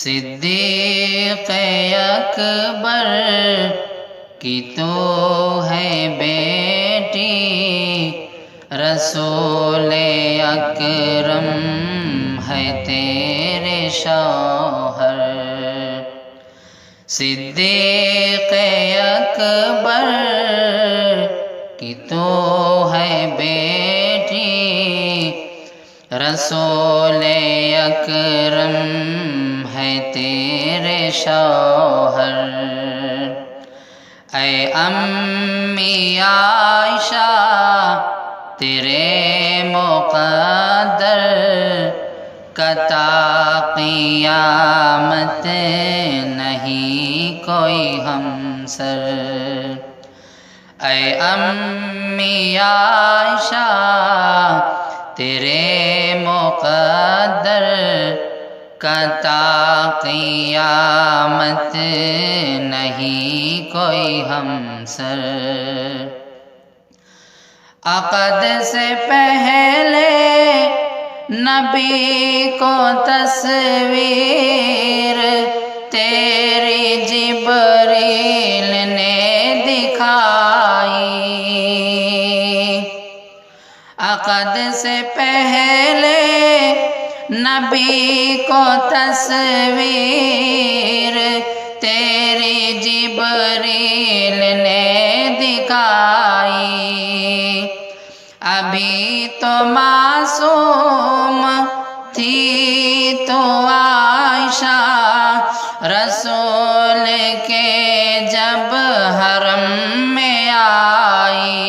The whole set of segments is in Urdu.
صدیق اکبر کی تو ہے بیٹی، رسول اکرم ہے تیرے شوہر۔ صدیق اکبر کی تو ہے بیٹی، رسول اکرم ہے تیرے شوہر۔ اے امی عائشہ تیرے مقدر کا تا قیامت نہیں کوئی ہمسر۔ اے امی عائشہ تیرے مقدر کا تا قیامت نہیں کوئی ہمسر۔ عقد سے پہلے نبی کو تصویر تیری جبریل نے دکھائی۔ عقد سے پہلے نبی کو تصویر تیری جبریل نے دکھائی۔ ابھی تو معصوم تھی تو عائشہ، رسول کے جب حرم میں آئی۔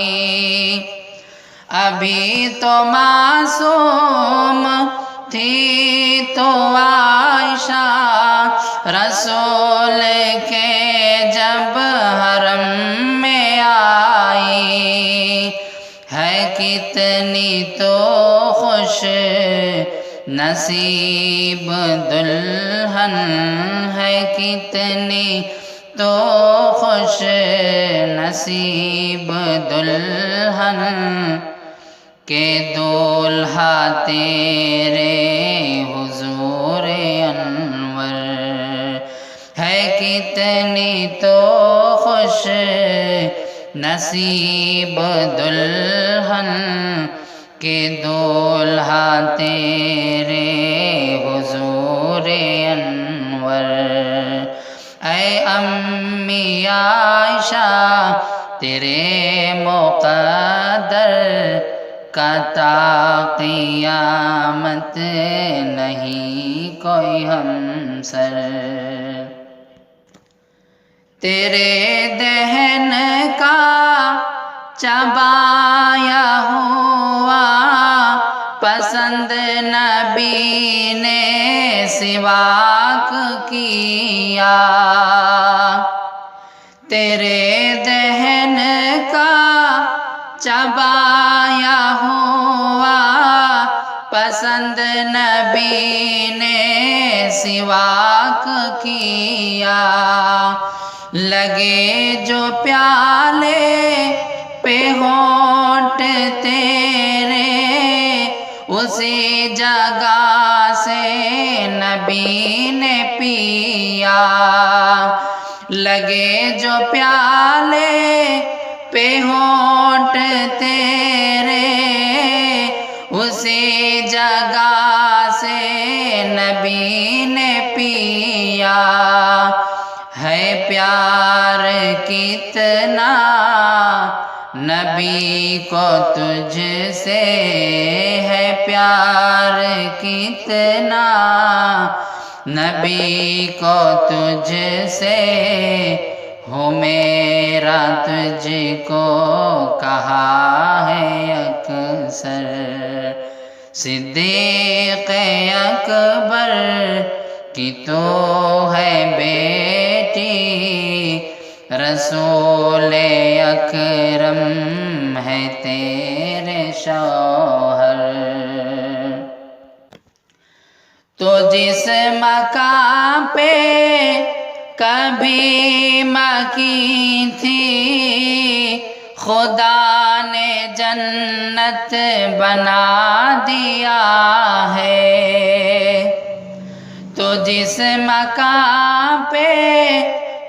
ابھی تو معصوم تھی تو عائشہ، رسول کے جب حرم میں آئی۔ ہے کتنی تو خوش نصیب دلہن، ہے کتنی تو خوش نصیب دلہن کہ دولہا تیرے حضور انور۔ ہے کتنی تو خوش نصیب دلہن کہ دولہا تیرے حضور انور۔ اے امی عائشہ تیرے مقدر کا تا قیامت نہیں کوئی ہمسر۔ تیرے دہن کا چبایا ہوا پسند نبی نے سواک کیا۔ تیرے دہن کا چبایا ہوا پسند نبی نے سواک کیا۔ لگے جو پیالے پہ ہونٹ تیرے، اسی جگہ سے نبی نے پیا۔ لگے جو پیالے پہ ہونٹ تیرے، اسی جگہ سے نبی نے پیا۔ ہے پیار کتنا نبی کو تجھ سے، ہے پیار کتنا نبی کو تجھ سے، ہو میرا تجھ کو کہا ہے اکثر۔ صدیق اکبر کی تو ہے بیٹی، رسول اکرم ہے تیرے شوہر۔ تو جس مقام پہ کبھی مکی تھی، خدا نے جنت بنا دیا ہے۔ تو جس مقام پہ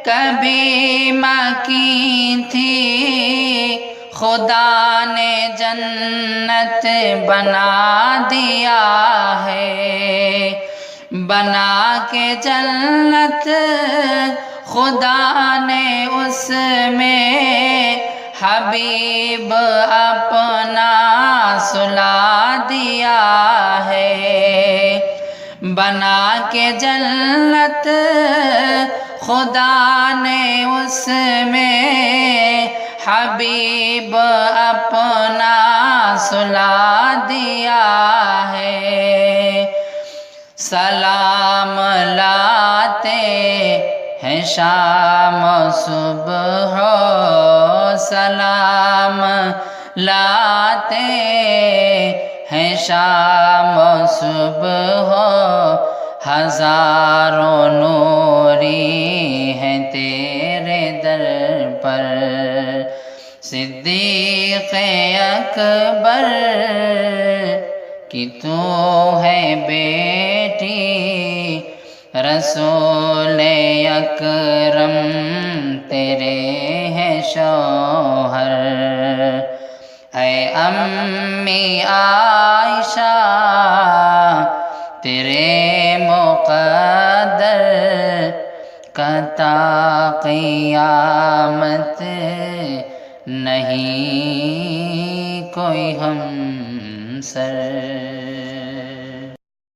کبھی مکی تھی خدا نے جنت بنا دیا ہے، بنا کے جنت خدا نے اس میں حبیب اپنا سلا دیا ہے، بنا کے جنت خدا نے اس میں حبیب اپنا سلا دیا ہے۔ سلام لاتے ہیں شام صبح، سلام لاتے ہیں شام صبح، ہزاروں نوری ہیں تیرے در پر، صدیق اکبر کہ تو ہے بیٹی رسول اکرم تیرے ہے شوہر، اے امی عائشہ تیرے مقدر کا تا قیامت نہیں کوئی ہم سر۔